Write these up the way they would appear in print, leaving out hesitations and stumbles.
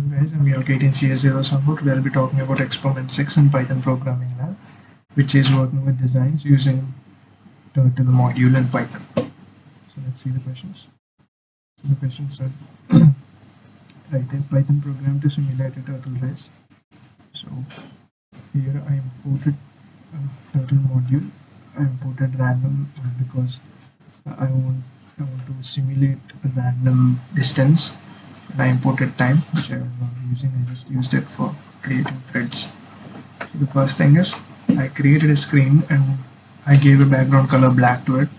Guys, I'm your KTN CS074. Today I'll be talking about Experiment 6 in Python Programming Lab, which is working with designs using Turtle module in Python. So let's see the questions. So the questions are write a Python program to simulate a turtle race. So here I imported a turtle module. I imported random because I want to simulate a random distance. And I imported time, which I was not using. I just used it for creating threads. So the first thing is I created a screen and I gave a background color black to it,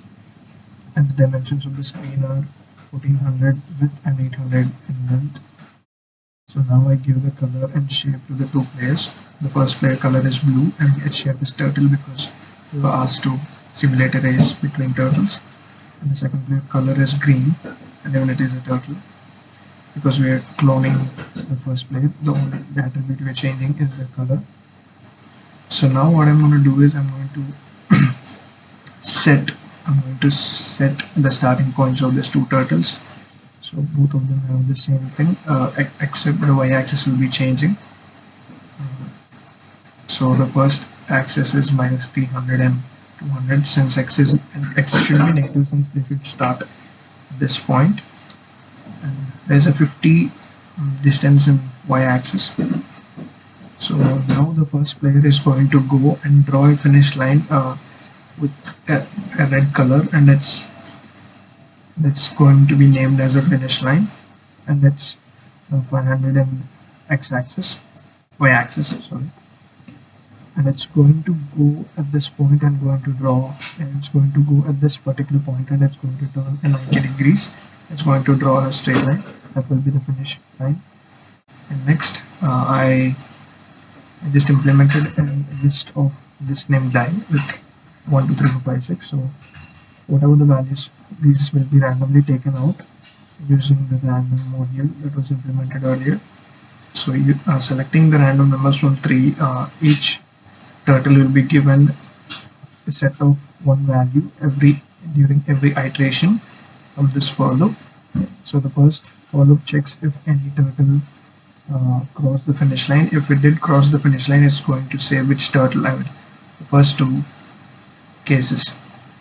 and the dimensions of the screen are 1400 width and 800 in length. So now I give the color and shape to the two players. The first player color is blue and its shape is turtle because we were asked to simulate a race between turtles. And the second player color is green, and even it is a turtle because we are cloning the first player. The only attribute we are changing is the color. So now what I'm going to do is I'm going to set the starting points of these two turtles. So both of them have the same thing, except the y-axis will be changing. So the first axis is minus 300 and 200. Since x should be negative, since they should start at this point. And there's a 50 distance in y-axis. So now the first player is going to go and draw a finish line with a red color, and that's going to be named as a finish line, and that's 500 in y-axis, sorry. And it's going to go at this point and going to draw, and it's going to go at this particular point and it's going to turn at 90 degrees. It's going to draw a straight line. That will be the finish line. And next I just implemented a list of list named die with 1, 2, 3, 4, 5, 6. So whatever the values, these will be randomly taken out using the random module that was implemented earlier. So you are selecting the random numbers from 3. Each turtle will be given a set of one value during every iteration of this for loop. So the first for loop checks if any turtle cross the finish line. If it did cross the finish line, it's going to say which turtle. I mean, the first two cases.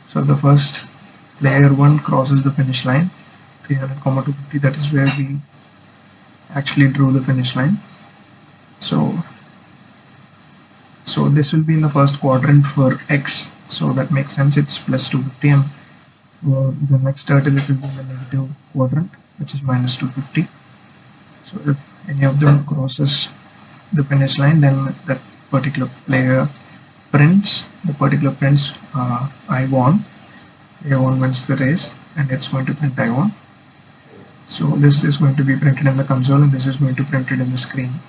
So the first player 1 crosses the finish line 300, 250. That is where we actually drew the finish line. So this will be in the first quadrant for x. So that makes sense. It's plus 250, and for the next turtle it will be in the negative quadrant, which is minus 250. So if any of them crosses the finish line, then that particular player prints I won. Player 1 wins the race, and it's going to print I won. So this is going to be printed in the console, and this is going to be printed in the screen.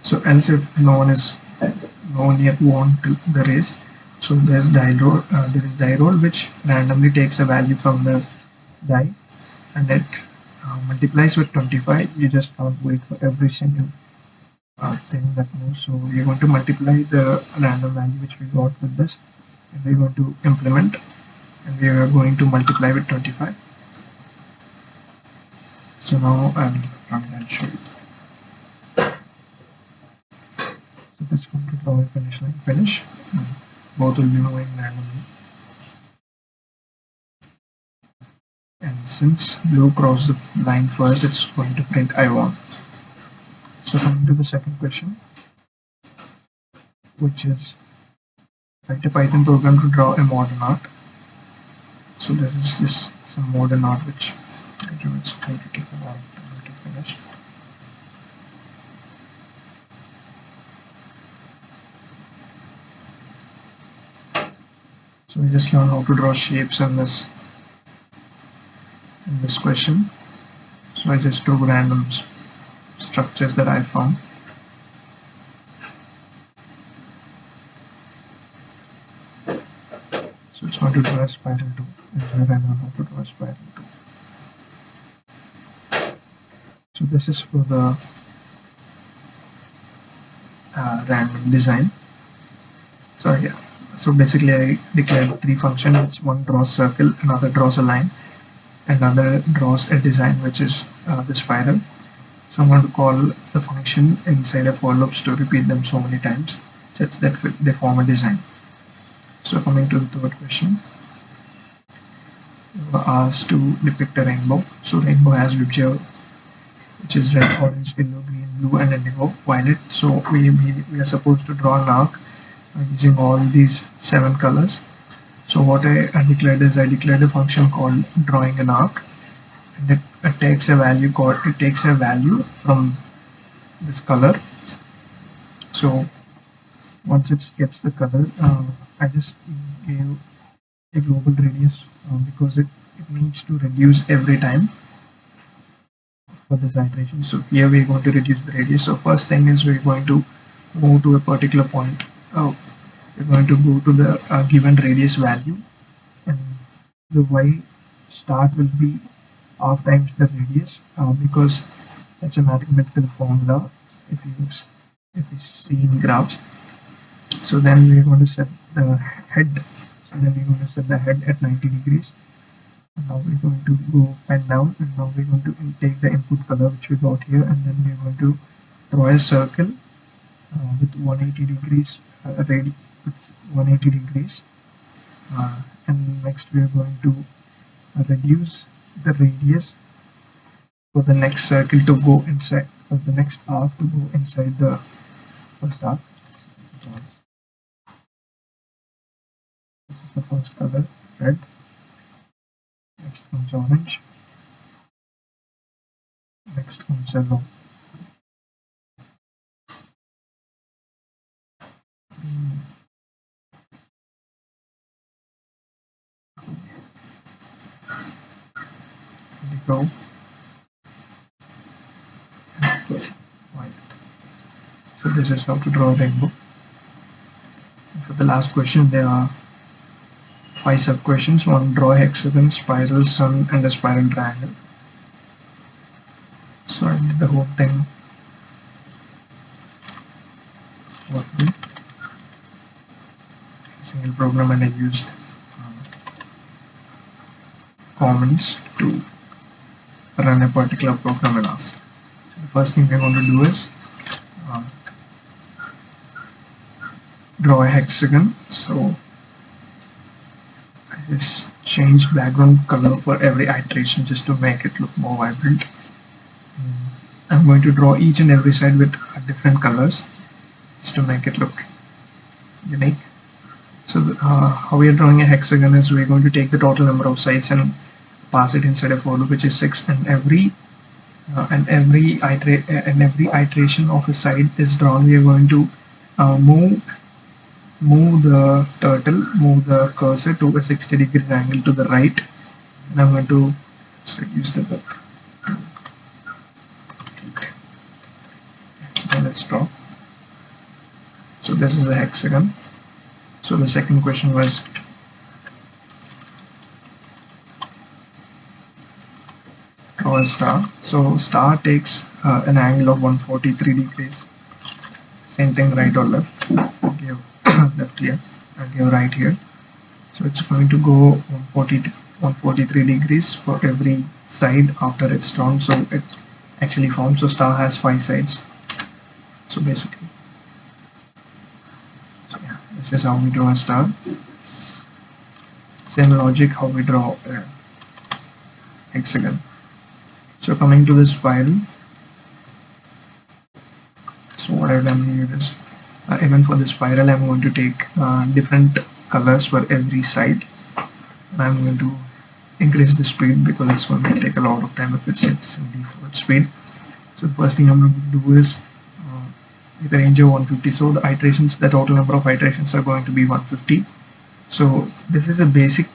So else if no one yet won the race, so there's die roll, which randomly takes a value from the die, and it multiplies with 25. You just can't wait for every single thing that moves. So we're going to multiply the random value which we got with this, and we're going to implement, and we are going to multiply with 25. So now I'll show you. So that's going to draw a finish line. Finish. Both will be moving randomly. And since blue crossed the line first, it's going to print I won. So coming to the second question, which is write a Python program to draw a modern art. So this is just some modern art which I drew. It's going to take a while to finish. So we just learned how to draw shapes in this question. So I just drew random structures that I found. So it's going to draw a spiral too. I learned how to draw a spiral too. So this is for the random design. So yeah. So basically I declared 3 functions, which one draws circle, another draws a line, another draws a design which is the spiral. So I'm going to call the function inside a for loops to repeat them so many times such that they form a design. So coming to the third question, we were asked to depict a rainbow. So rainbow has Vibgeo, which is red, orange, yellow, green, blue, and indigo, violet. So we are supposed to draw an arc using all these 7 colors. So what I declared is I declared a function called drawing an arc, and it takes a value from this color. So once it gets the color, I just gave a global radius because it needs to reduce every time for this iteration. So here we're going to reduce the radius. So first thing is we're going to move to a particular point. We're going to go to the given radius value, and the y start will be half times the radius because that's a mathematical formula if you see in graphs. So then we're going to set the head. So then we're going to set the head at 90 degrees. And now we're going to go pen down, and now we're going to take the input color which we got here, and then we're going to draw a circle with 180 degrees with 180 degrees, and next we're going to reduce the radius for the next circle to go inside, for the next arc to go inside the first arc. This is the first color, red. Next comes orange. Next comes yellow. Indigo. Violet. So this is how to draw a rainbow. And for the last question, there are 5 sub questions. One, draw a hexagon, spiral, sun, and a spiral triangle. So I did the whole thing. Single program, and I used Commons to run a particular program in us. So the first thing we're going to do is draw a hexagon. So I just change background color for every iteration just to make it look more vibrant. I'm going to draw each and every side with different colors just to make it look unique. So how we are drawing a hexagon is we're going to take the total number of sides and pass it inside a for loop, which is 6, and every iteration of a side is drawn. We are going to move the cursor to a 60 degrees angle to the right, and I'm going to reduce the width. Now let's draw. So this is a hexagon. So the second question was draw a star. So star takes an angle of 143 degrees. Same thing, right or left. I'll give left here, I'll give right here. So it's going to go 143 degrees for every side after it's drawn. So it actually forms. So star has 5 sides. So basically, so yeah, this is how we draw a star. Same logic how we draw a hexagon. So coming to the spiral, so what I've done here is even for the spiral I'm going to take different colors for every side, and I'm going to increase the speed because it's going to take a lot of time if it's in default speed. So the first thing I'm going to do is with a range of 150, so the total number of iterations are going to be 150. So this is a basic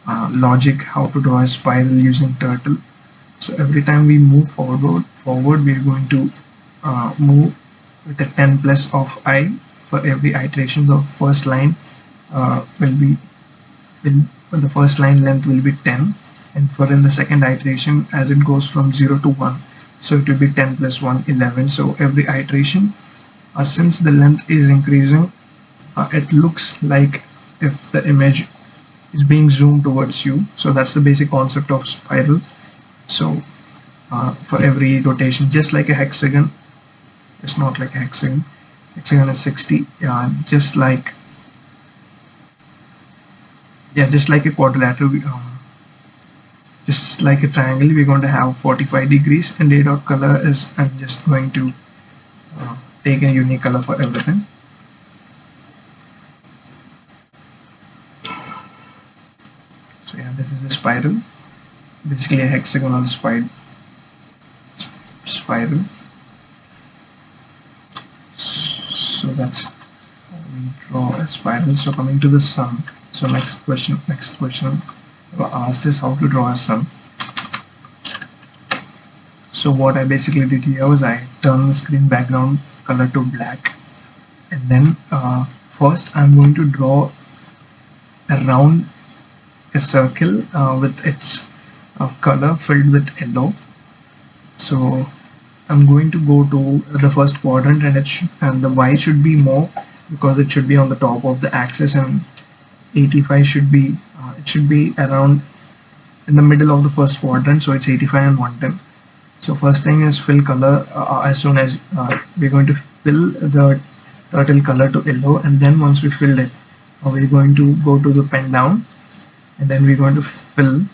logic how to draw a spiral using Turtle. So every time we move forward we are going to move with a 10 plus of I for every iteration. The first line the first line length will be 10, and for in the second iteration as it goes from 0 to 1, so it will be 10 plus 1, 11. So every iteration, since the length is increasing, it looks like if the image is being zoomed towards you. So that's the basic concept of spiral. So for every rotation, just like a hexagon. It's not like a hexagon. Hexagon is 60. Just like a quadrilateral. Just like a triangle, we're going to have 45 degrees, and a dot color is, I'm just going to take a unique color for everything. So yeah, this is a spiral, basically a hexagonal spiral. So that's how we draw a spiral. So coming to the sun. So next question asked is how to draw a sun. So what I basically did here was I turned the screen background color to black, and then first I'm going to draw around a circle with its color filled with yellow. So I'm going to go to the first quadrant, and the Y should be more because it should be on the top of the axis, and 85 should be it should be around in the middle of the first quadrant, so it's 85 and 110. So first thing is fill color. As soon as we're going to fill the turtle color to yellow, and then once we filled it, we're going to go to the pen down, and then we're going to fill.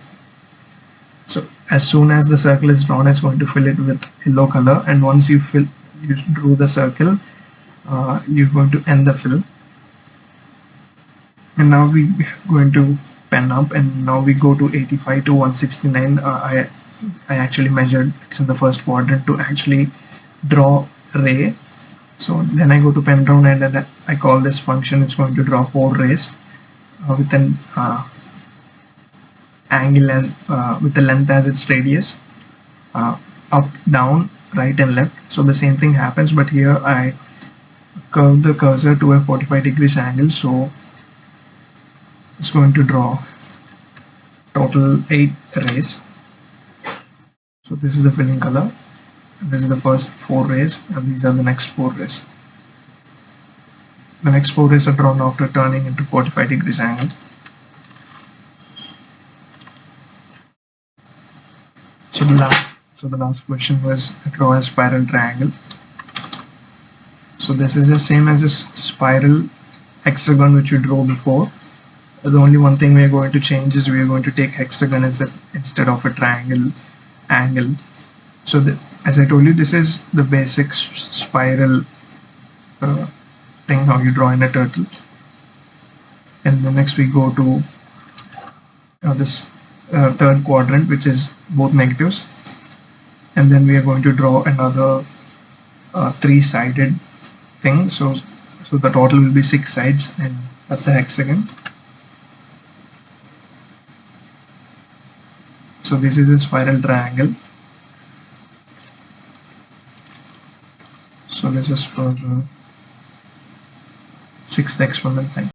So as soon as the circle is drawn, it's going to fill it with yellow color, and once you drew the circle, you're going to end the fill. And now we're going to pen up, and now we go to 85 to 169. I actually measured it's in the first quadrant to actually draw ray. So then I go to pen down, and then I call this function. It's going to draw 4 rays with an angle as with the length as its radius, up, down, right and left. So the same thing happens, but here I curve the cursor to a 45 degrees angle, so it's going to draw total 8 rays. So this is the filling color, this is the first 4 rays, and these are the next 4 rays. The next 4 rays are drawn after turning into 45 degrees angle. So the last question was draw a spiral triangle. So this is the same as a spiral hexagon which we drew before. The only one thing we are going to change is we are going to take hexagon instead of a triangle angle. So as I told you, this is the basic spiral thing how you draw in a turtle. And then next we go to this third quadrant, which is both negatives, and then we are going to draw another 3-sided thing. So the total will be 6 sides, and that's the hexagon. So this is a spiral triangle. So this is for the 6th experiment. Thank you.